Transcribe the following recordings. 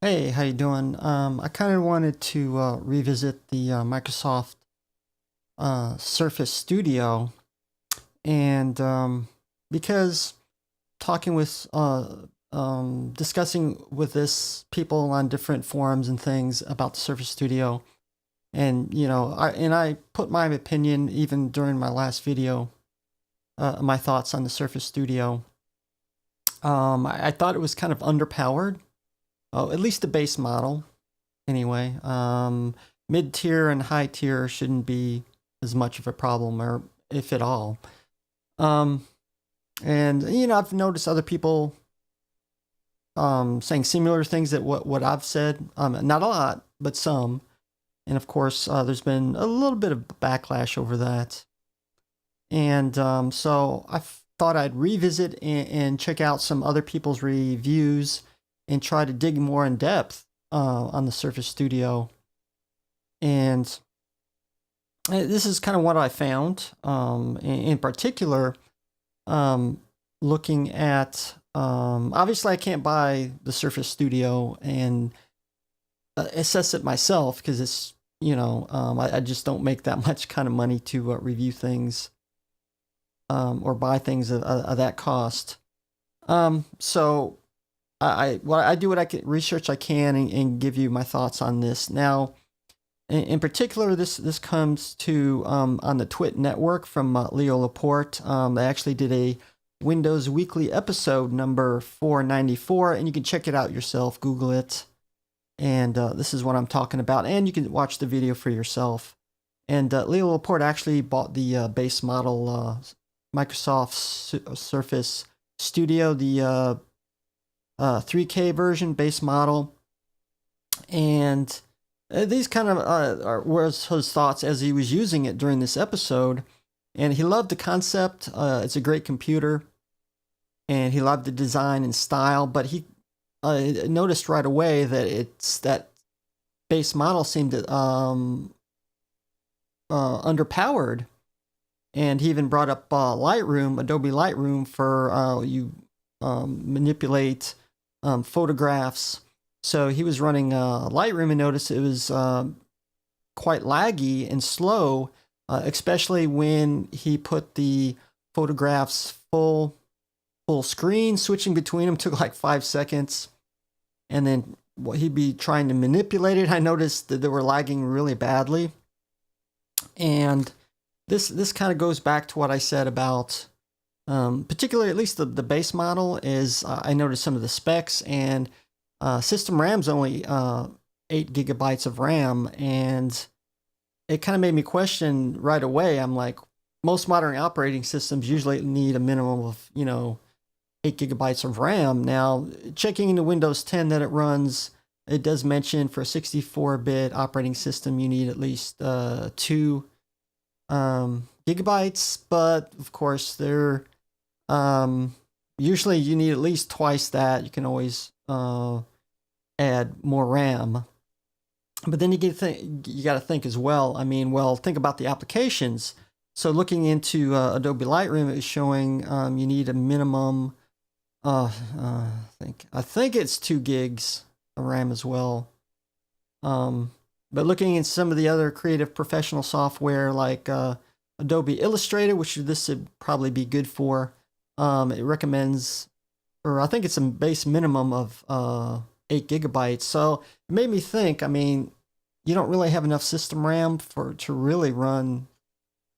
Hey, how you doing? I kind of wanted to revisit the Microsoft Surface Studio, and because talking with discussing with this people on different forums and things about the Surface Studio, and I put my opinion even during my last video, my thoughts on the Surface Studio. I thought it was kind of underpowered. Oh, at least the base model. Anyway, mid tier and high tier shouldn't be as much of a problem, or if at all. Um, and I've noticed other people saying similar things that what I've said. Not a lot, but some. And of course, there's been a little bit of backlash over that. And so I thought I'd revisit and check out some other people's reviews and try to dig more in depth on the Surface Studio. And this is kind of what I found. In particular, looking at obviously I can't buy the Surface Studio and assess it myself because it's I just don't make that much kind of money to review things or buy things of that cost. So I do what I can research I can and give you my thoughts on this. Now, in particular, this comes to on the Twit network from Leo Laporte. They actually did a Windows Weekly episode number 494, and you can check it out yourself. Google it, and this is what I'm talking about. And you can watch the video for yourself. And Leo Laporte actually bought the base model Microsoft Surface Studio, the 3K version base model, and these kind of was his thoughts as he was using it during this episode. And he loved the concept. It's a great computer, and he loved the design and style. But he noticed right away that that base model seemed underpowered. And he even brought up Lightroom, Adobe Lightroom, for you manipulate photographs. So he was running Lightroom and noticed it was quite laggy and slow, especially when he put the photographs full screen. Switching between them took like 5 seconds, and then he'd be trying to manipulate it. I noticed that they were lagging really badly, and this kind of goes back to what I said about particularly at least the base model is I noticed some of the specs, and system RAM's only 8 gigabytes of RAM, and it kind of made me question right away. I'm like, most modern operating systems usually need a minimum of 8 gigabytes of RAM. Now, checking into Windows 10 that it runs, it does mention for a 64-bit operating system you need at least 2 gigabytes, but of course they're usually you need at least twice that. You can always add more RAM, but then you got to think as well. I mean, well, think about the applications. So looking into Adobe Lightroom, it was showing you need a minimum. I think it's 2 gigs of RAM as well. But looking at some of the other creative professional software like Adobe Illustrator, which this would probably be good for, it recommends, or I think it's a base minimum of 8 gigabytes. So it made me think, I mean, you don't really have enough system RAM to really run,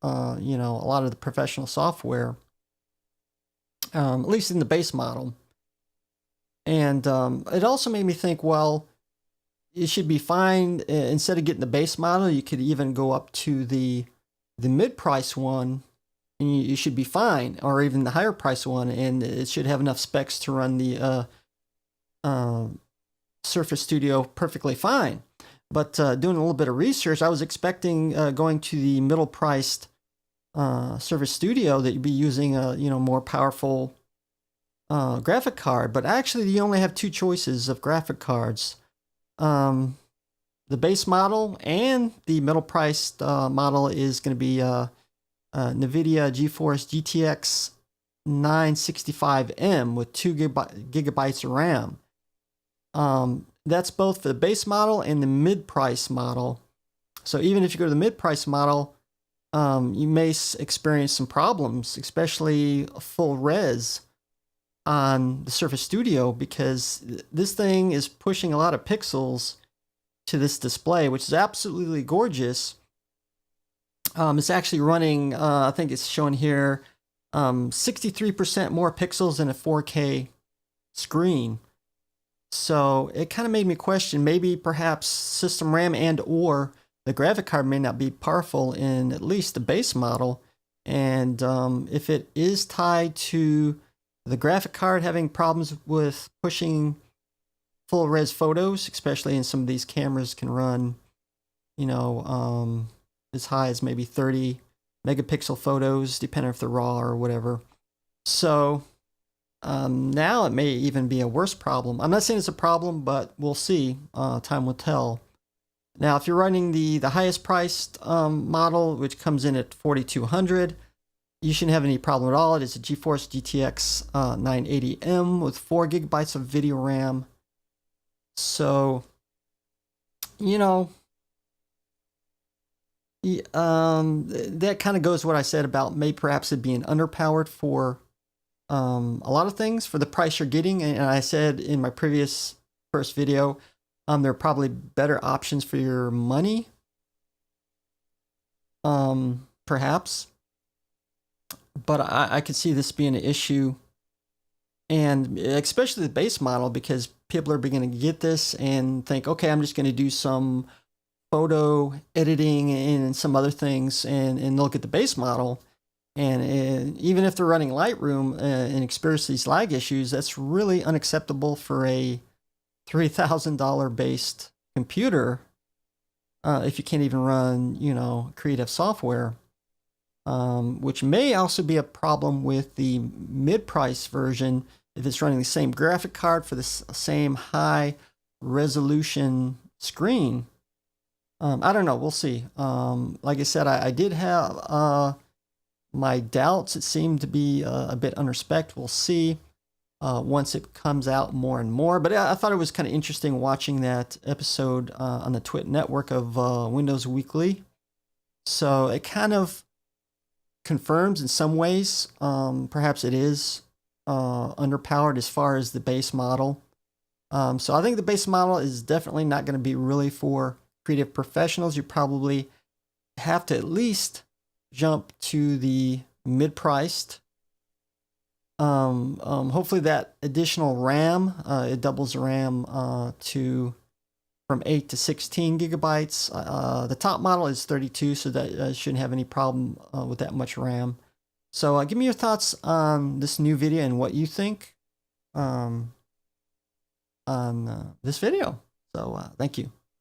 a lot of the professional software, at least in the base model. And it also made me think, well, it should be fine. Instead of getting the base model, you could even go up to the mid-price one, and you should be fine, or even the higher price one, and it should have enough specs to run the Surface Studio perfectly fine. But doing a little bit of research, I was expecting going to the middle-priced Surface Studio that you'd be using a more powerful graphic card, but actually you only have 2 choices of graphic cards. The base model and the middle priced model is going to be NVIDIA GeForce GTX 965M with 2 gigabytes of RAM. that's both for the base model and the mid-price model. So even if you go to the mid-price model, you may experience some problems, especially full res on the Surface Studio, because this thing is pushing a lot of pixels to this display, which is absolutely gorgeous. It's actually running, I think it's showing here, 63% more pixels than a 4K screen. So it kind of made me question, maybe perhaps system RAM and or the graphic card may not be powerful in at least the base model. And if it is tied to the graphic card having problems with pushing full res photos, especially in some of these cameras can run, you know, as high as maybe 30 megapixel photos, depending if they're raw or whatever. So now it may even be a worse problem. I'm not saying it's a problem, but we'll see. Time will tell. Now, if you're running the highest priced model, which comes in at $4,200, you shouldn't have any problem at all. It is a GeForce GTX 980M with 4 gigabytes of video RAM. So, you know, that kind of goes what I said about perhaps it being underpowered for a lot of things for the price you're getting. And I said in my first video, there are probably better options for your money, perhaps. But I could see this being an issue, and especially the base model, because people are beginning to get this and think, okay, I'm just going to do some photo editing and some other things, and look at the base model. And even if they're running Lightroom and experience these lag issues, that's really unacceptable for a $3,000 based computer if you can't even run, you know, creative software. Which may also be a problem with the mid-price version if it's running the same graphic card for the same high resolution screen. I don't know. We'll see. Like I said, I did have my doubts. It seemed to be a bit unrespect. We'll see once it comes out more and more. But I thought it was kind of interesting watching that episode on the Twit network of Windows Weekly. So it kind of confirms in some ways, perhaps it is underpowered as far as the base model. So I think the base model is definitely not going to be really for creative professionals. You probably have to at least jump to the mid-priced. Hopefully that additional RAM, it doubles the RAM from 8 to 16 gigabytes. The top model is 32, so that shouldn't have any problem with that much RAM. So give me your thoughts on this new video and what you think on this video. So thank you.